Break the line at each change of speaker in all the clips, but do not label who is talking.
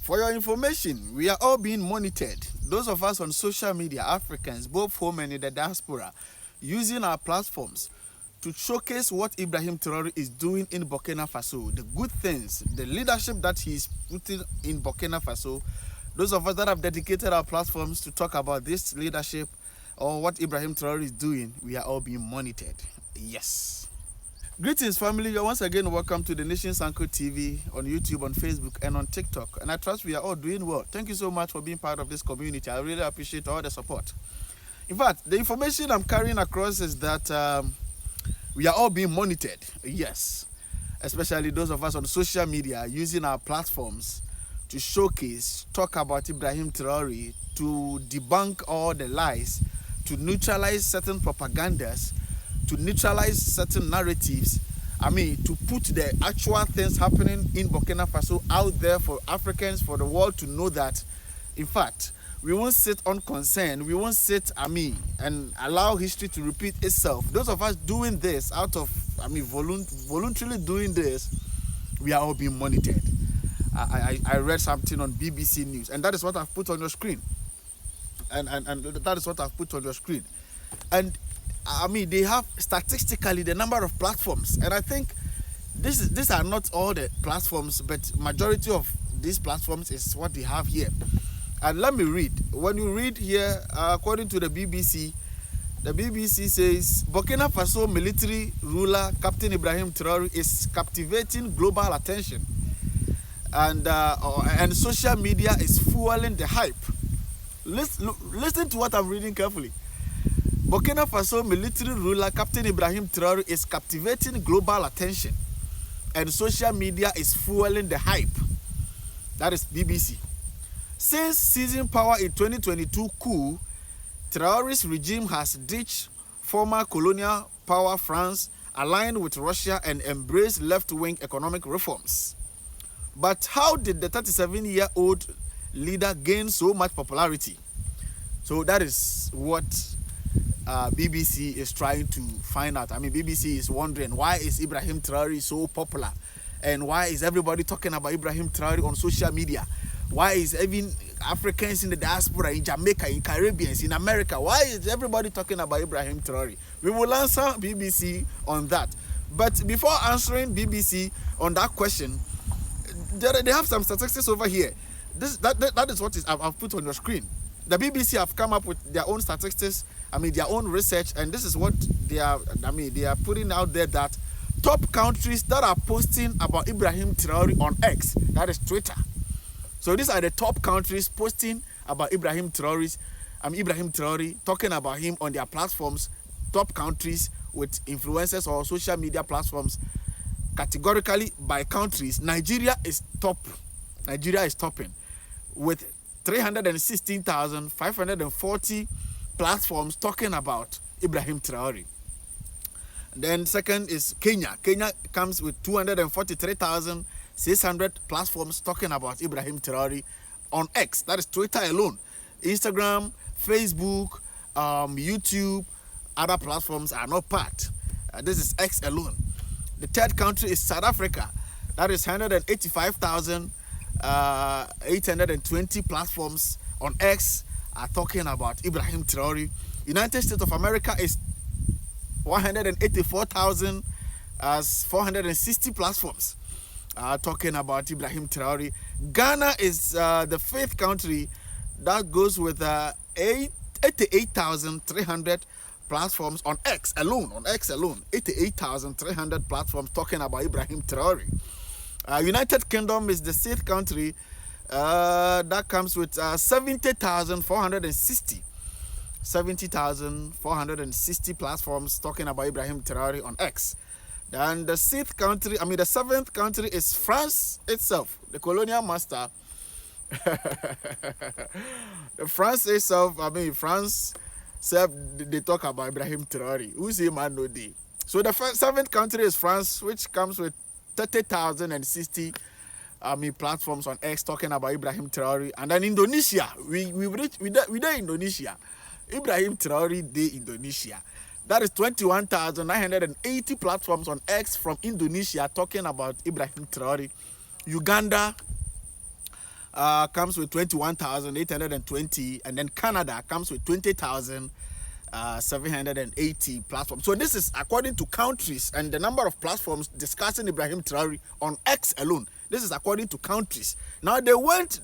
For your information, we are all being monitored. Those of us on social media, Africans, both home and in the diaspora, using our platforms to showcase what Ibrahim Traore is doing in Burkina Faso, the good things, the leadership that he is putting in Burkina Faso. Those of us that have dedicated our platforms to talk about this leadership or what Ibrahim Traore is doing, we are all being monitored. Yes. Greetings, family. You're once again welcome to the Nation Sanko TV on YouTube, on Facebook, and on TikTok. And I trust we are all doing well. Thank you so much for being part of this community. I really appreciate all the support. In fact, the information I'm carrying across is that we are all being monitored. Yes. Especially those of us on social media using our platforms to showcase, talk about Ibrahim Traore, to debunk all the lies, to neutralize certain propagandas, to neutralize certain narratives. To put the actual things happening in Burkina Faso out there for Africans, for the world to know that, in fact, we won't sit unconcerned. We won't sit, and allow history to repeat itself. Those of us doing this out of, voluntarily doing this, we are all being monitored. I read something on BBC News, and that is what I've put on your screen. And that is what I've put on your screen. And they have statistically the number of platforms, and I think these are not all the platforms, but majority of these platforms is what they have here. And let me read. When you read here, according to the BBC says Burkina Faso military ruler Captain Ibrahim Traore is captivating global attention, and social media is fueling the hype. Listen to what I'm reading carefully. Burkina Faso military ruler Captain Ibrahim Traore is captivating global attention, and social media is fueling the hype. That is BBC. Since seizing power in 2022 coup, Traore's regime has ditched former colonial power France, aligned with Russia, and embraced left-wing economic reforms. But how did the 37-year-old leader gain so much popularity? So that is what BBC is trying to find out. BBC is wondering, why is Ibrahim Traore so popular? And why is everybody talking about Ibrahim Traore on social media? Why is even Africans in the diaspora, in Jamaica, in Caribbeans, in America, why is everybody talking about Ibrahim Traore? We will answer BBC on that. But before answering BBC on that question, they have some statistics over here. That is what I've put on your screen. The BBC have come up with their own statistics, their own research, and this is what they are putting out there, that top countries that are posting about Ibrahim Traore on X, that is Twitter. So these are the top countries posting about Ibrahim Traore, talking about him on their platforms, top countries with influencers or social media platforms. Categorically by countries, Nigeria is top. Nigeria is topping with 316,540 platforms talking about Ibrahim Traore. Then second is Kenya. Kenya comes with 243,600 platforms talking about Ibrahim Traore on X. That is Twitter alone. Instagram, Facebook, YouTube, other platforms are not part. This is X alone. The third country is South Africa. That is 185,820 platforms on X are talking about Ibrahim Traore. United States of America is 184,460 platforms talking about Ibrahim Traore. Ghana is the fifth country that goes with 88,300 platforms on X alone. 88,300 platforms talking about Ibrahim Traore. United Kingdom is the sixth country that comes with 70,460 platforms talking about Ibrahim Traore on X. And the seventh country is France itself, the colonial master. France itself, France self, they talk about Ibrahim Traore. Who's him man no day? So the seventh country is France, which comes with 30,060 platforms on X talking about Ibrahim Traore. And then Indonesia, we there Indonesia. Ibrahim Traore de Indonesia. That is 21,980 platforms on X from Indonesia talking about Ibrahim Traore. Uganda, comes with 21,820, and then Canada comes with 20,780 platforms. So this is according to countries and the number of platforms discussing Ibrahim Traore on X alone. This is according to countries. Now they went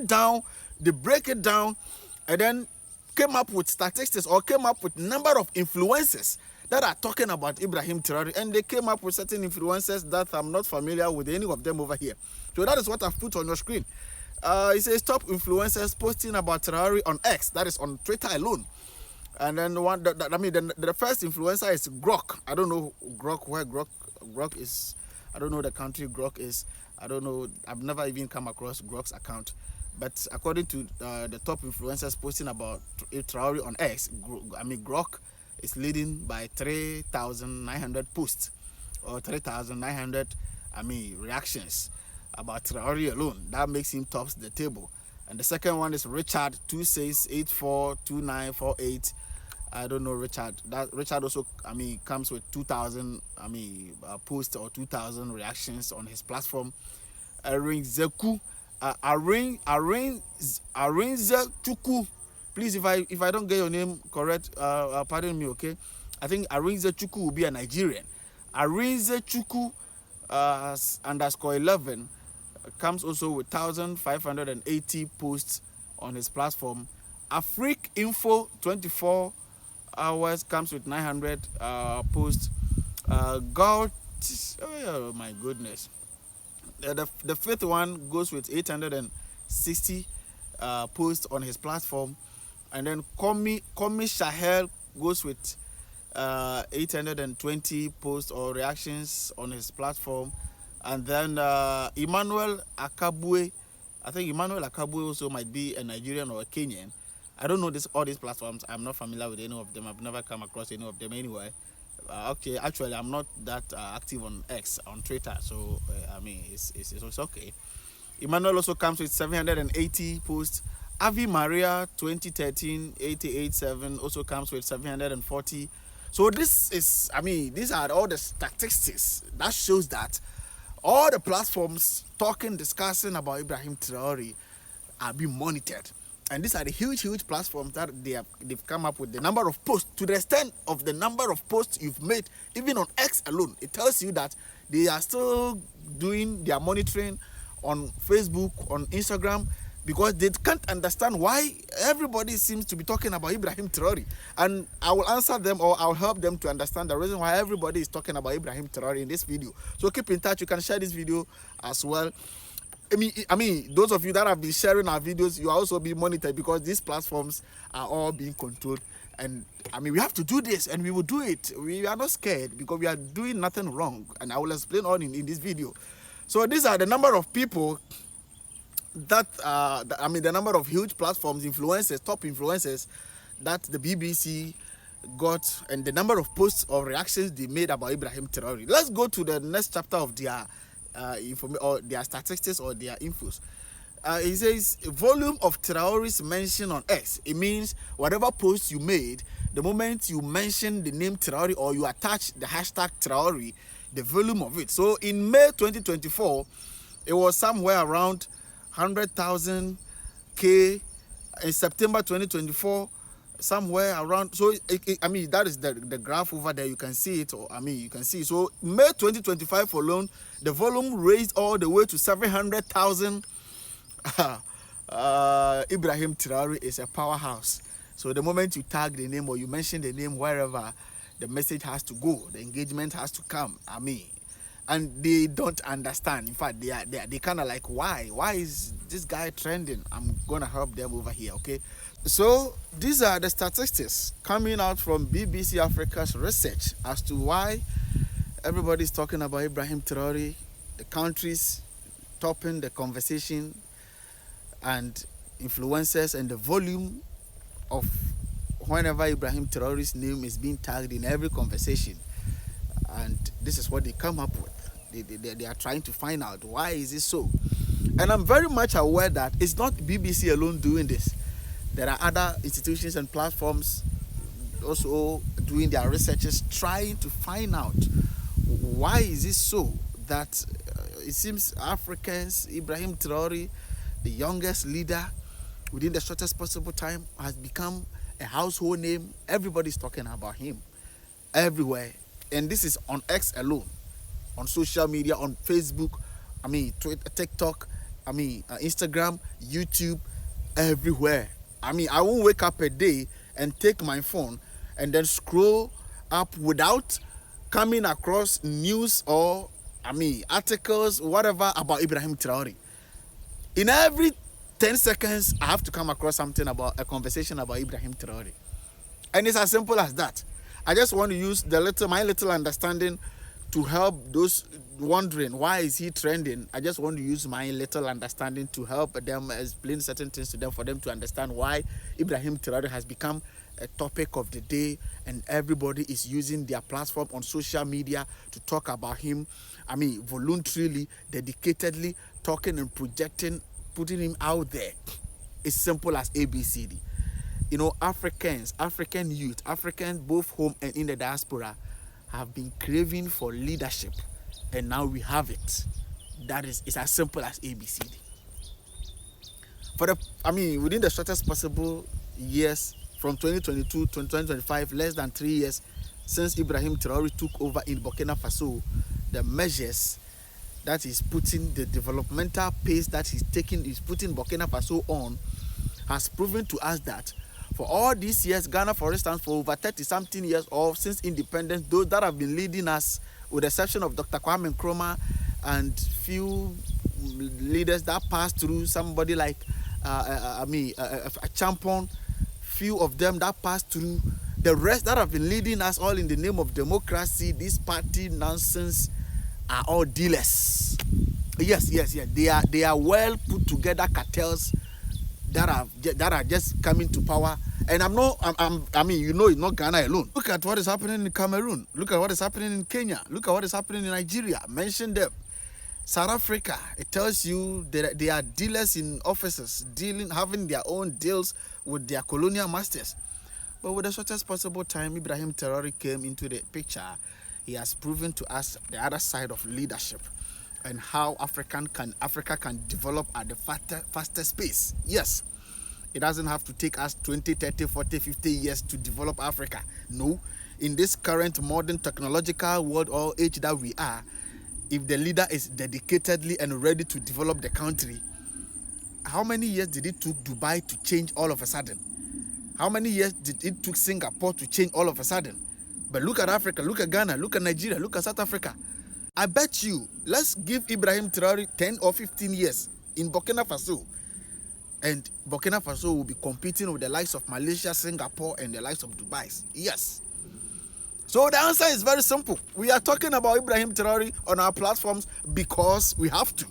down, they break it down, and then came up with statistics or came up with number of influencers that are talking about Ibrahim Traore, and they came up with certain influencers that I'm not familiar with any of them over here. So that is what I've put on your screen. It says top influencers posting about Traore on X, that is on Twitter alone. And then the first influencer is Grok. I don't know where Grok is. I don't know the country Grok is. I don't know. I've never even come across Grok's account. But according to the top influencers posting about Traore on X, Grok is leading by 3,900 posts or 3,900 reactions about Traore alone. That makes him tops the table. And the second one is Richard 26842948. I don't know Richard. That Richard also comes with 2,000 posts or 2,000 reactions on his platform. Arinzeku, Arinzechuku. Please, if I don't get your name correct, pardon me, okay? I think Arinzechuku will be a Nigerian. Arinzechuku underscore 11 comes also with 1,580 posts on his platform. Afrik Info 24 hours comes with 900 posts. God, oh my goodness. The fifth one goes with 860 posts on his platform, and then Komi Shahel goes with 820 posts or reactions on his platform, and then Emmanuel Akabwe. I think Emmanuel Akabwe also might be a Nigerian or a Kenyan. I don't know all these platforms. I'm not familiar with any of them. I've never come across any of them anyway. Okay, actually, I'm not that active on X, on Twitter, so it's okay. Emmanuel also comes with 780 posts. Avi Maria 2013 887 also comes with 740. So this is, these are all the statistics that shows that all the platforms discussing about Ibrahim Traore are being monitored. And these are the huge platforms that they've come up with the number of posts, to the extent of the number of posts you've made, even on X alone. It tells you that they are still doing their monitoring on Facebook, on Instagram, because they can't understand why everybody seems to be talking about Ibrahim Traore. And I will answer them, or I'll help them to understand the reason why everybody is talking about Ibrahim Traore in this video. So keep in touch. You can share this video as well. Those of you that have been sharing our videos, you are also being monitored, because these platforms are all being controlled. And we have to do this, and we will do it. We are not scared, because we are doing nothing wrong. And I will explain all in this video. So these are the number of people that, the number of huge platforms, influencers, top influencers that the BBC got, and the number of posts or reactions they made about Ibrahim Traore. Let's go to the next chapter of their or their statistics or their infos. It says volume of Traore's mention on X. It means whatever post you made, the moment you mention the name Traore or you attach the hashtag Traore, the volume of it. So in May 2024, it was somewhere around 100,000 K. In September 2024, somewhere around, so that is the graph over there. You can see it, or you can see. So May 2025 alone, the volume raised all the way to 700,000. Ibrahim Traore is a powerhouse. So the moment you tag the name or you mention the name wherever, the message has to go, the engagement has to come. And they don't understand. In fact, they kind of like, why is this guy trending? I'm gonna help them over here, okay? So these are the statistics coming out from BBC Africa's research as to why everybody's talking about Ibrahim Traore, the countries topping the conversation, and influencers, and the volume of whenever Ibrahim Traore's name is being tagged in every conversation. And this is what they come up with. They are trying to find out why is it so. And I'm very much aware that it's not BBC alone doing this. There are other institutions and platforms also doing their researches, trying to find out why is it so that it seems Africans, Ibrahim Traore, the youngest leader within the shortest possible time, has become a household name. Everybody's talking about him everywhere. And this is on X alone, on social media, on Facebook, Twitter, TikTok, Instagram, YouTube, everywhere. I won't wake up a day and take my phone and then scroll up without coming across news or articles, whatever, about Ibrahim Traore. In every 10 seconds, I have to come across something about a conversation about Ibrahim Traore. And it's as simple as that. I just want to use my little understanding to help those wondering why is he trending. I just want to use my little understanding to help them explain certain things to them, for them to understand why Ibrahim Traore has become a topic of the day, and everybody is using their platform on social media to talk about him. Voluntarily, dedicatedly talking and projecting, putting him out there. It's simple as ABCD. African youth, Africans both home and in the diaspora, have been craving for leadership, and now we have it. It's as simple as ABCD. Within the shortest possible years, from 2022 to 2025, less than 3 years since Ibrahim Traore took over in Burkina Faso, the measures that he's putting, the developmental pace that he's putting Burkina Faso on, has proven to us that for all these years, Ghana, for instance, for over 30-something years or since independence, those that have been leading us, with the exception of Dr. Kwame Nkrumah and few leaders that passed through, somebody like a Champon, few of them that passed through, the rest that have been leading us all in the name of democracy, this party nonsense, are all dealers. Yes. They are well put together cartels that are just coming to power. And it's not Ghana alone. Look at what is happening in Cameroon. Look at what is happening in Kenya. Look at what is happening in Nigeria. Mention them. South Africa, it tells you that they are dealers in offices, having their own deals with their colonial masters. But with the shortest possible time Ibrahim Traore came into the picture, he has proven to us the other side of leadership and how Africa can develop at the fastest pace. Yes, it doesn't have to take us 20, 30, 40, 50 years to develop Africa. No, in this current modern technological world or age that we are, if the leader is dedicatedly and ready to develop the country, how many years did it took Dubai to change all of a sudden? How many years did it took Singapore to change all of a sudden? But look at Africa, look at Ghana, look at Nigeria, look at South Africa. I bet you, let's give Ibrahim Traore 10 or 15 years in Burkina Faso, and Burkina Faso will be competing with the likes of Malaysia, Singapore, and the likes of Dubai. Yes. So the answer is very simple. We are talking about Ibrahim Traore on our platforms because we have to.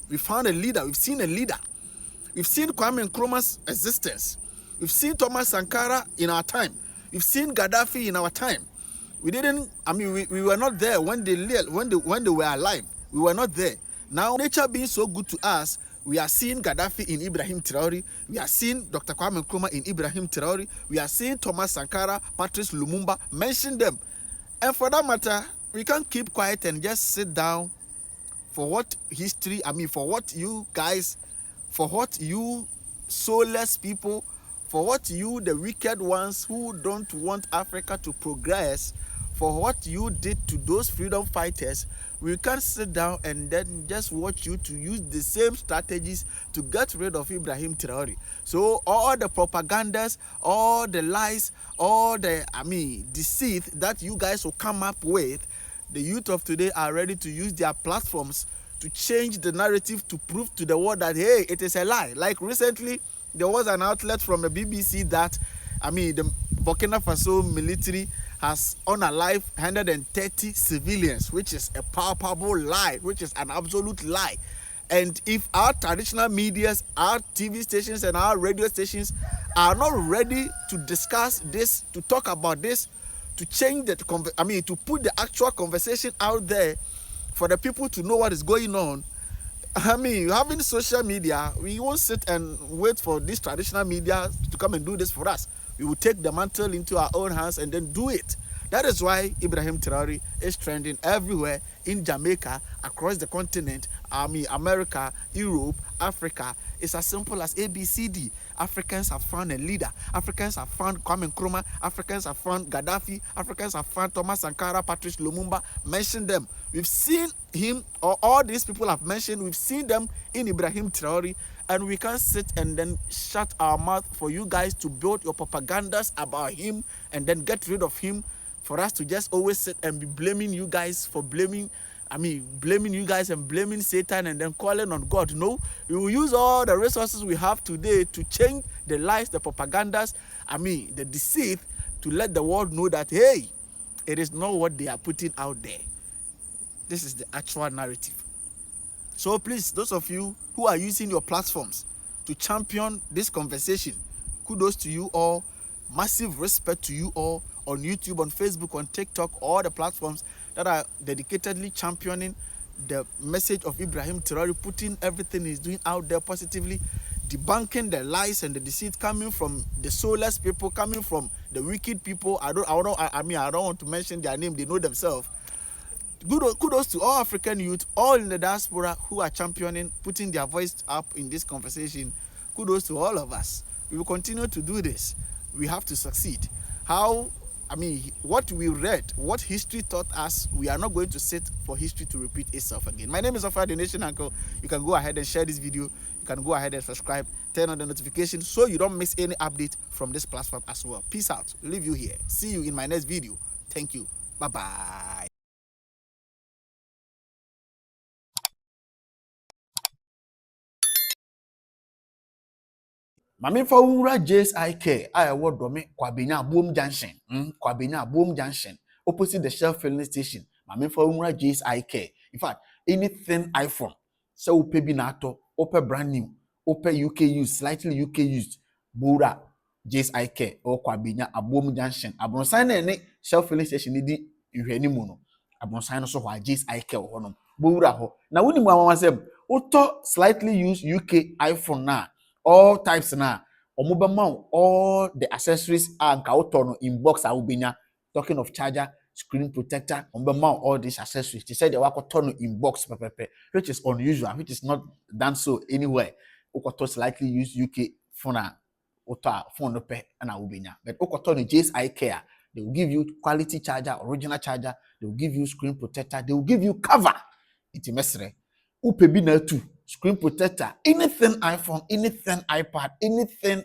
We found a leader. We've seen a leader. We've seen Kwame Nkrumah's existence. We've seen Thomas Sankara in our time. We've seen Gaddafi in our time. We were not there when they were alive. We were not there. Now, nature being so good to us, we are seeing Gaddafi in Ibrahim Traore. We are seeing Dr. Kwame Nkrumah in Ibrahim Traore. We are seeing Thomas Sankara, Patrice Lumumba. Mention them. And for that matter, we can't keep quiet and just sit down for what history, for what you guys, for what you soulless people, for what you, the wicked ones who don't want Africa to progress, for what you did to those freedom fighters. We can't sit down and then just watch you to use the same strategies to get rid of Ibrahim Traore. So all the propagandas, all the lies, all the deceit that you guys will come up with, the youth of today are ready to use their platforms to change the narrative, to prove to the world that, hey, it is a lie. Like recently, there was an outlet from the BBC that, the Burkina Faso military has unalived 130 civilians, which is a palpable lie, which is an absolute lie. And if our traditional medias, our TV stations and our radio stations are not ready to discuss this, to talk about this, to change to put the actual conversation out there for the people to know what is going on, having social media, we won't sit and wait for this traditional media to come and do this for us. We will take the mantle into our own hands and then do it. That is why Ibrahim Traore is trending everywhere in Jamaica, across the continent, America, Europe, Africa. It's as simple as ABCD. Africans have found a leader. Africans have found Kwame Nkrumah. Africans have found Gaddafi. Africans have found Thomas Sankara, Patrice Lumumba. Mention them. We've seen him, or all these people I've mentioned, we've seen them in Ibrahim Traore, and we can't sit and then shut our mouth for you guys to build your propagandas about him and then get rid of him, for us to just always sit and be blaming you guys for blaming you guys and blaming Satan and then calling on God. No, we will use all the resources we have today to change the lies, the propagandas, the deceit, to let the world know that, hey, it is not what they are putting out there. This is the actual narrative. So please, those of you who are using your platforms to champion this conversation, kudos to you all. Massive respect to you all on YouTube, on Facebook, on TikTok, all the platforms that are dedicatedly championing the message of Ibrahim Traore, putting everything he's doing out there positively, debunking the lies and the deceit coming from the soulless people, coming from the wicked people. I don't want to mention their name, they know themselves. Kudos to all African youth, all in the diaspora, who are championing, putting their voice up in this conversation. Kudos to all of us. We will continue to do this. We have to succeed. What we read, what history taught us, we are not going to sit for history to repeat itself again. My name is Offer the Nation Uncle. You can go ahead and share this video. You can go ahead and subscribe, turn on the notification so you don't miss any update from this platform as well. Peace out. Leave you here. See you in my next video. Thank you. Bye-bye. Mamemfa wura JSIK a ɛwɔ Dɔme Kwabenya Boom Junction. Kwabenya Boom Junction, opposite the Shell filling station. Mamemfa wura JSIK. In fact, anything iPhone, so upe bi na ato, upe brand new, upe UK used, slightly UK used, bura JSIK or Kwabenya Boom Junction. Abronsan na ne Shell filling station ni di nhwani mu no. Abronsan no so hɔ JSIK wɔ hɔ no. Bura hɔ. Na woni mu amawasem, uto slightly used UK iPhone na all types na omubama all the accessories and kautono in box awubenya. Talking of charger, screen protector, omubama all these accessories. They said they were tono in box pepepe, which is unusual, which is not done so anywhere. Okoto slightly use UK phone phone no pe and awubenya. But okoto no JSI Care, they will give you quality charger, original charger. They will give you screen protector. They will give you cover. Iti mesre. Upebi na tu. Screen protector, anything iPhone, anything iPad, anything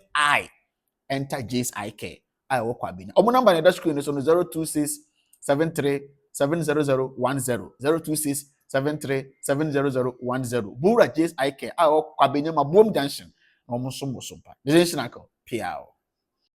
enter JSIK. I work with Bina. Omo number in the screen is on 026 73 70010 026 73 70010. Bura JSIK. I work with Bina. My boom junction. Omo sumbo sumpa. This is Nako. Piao.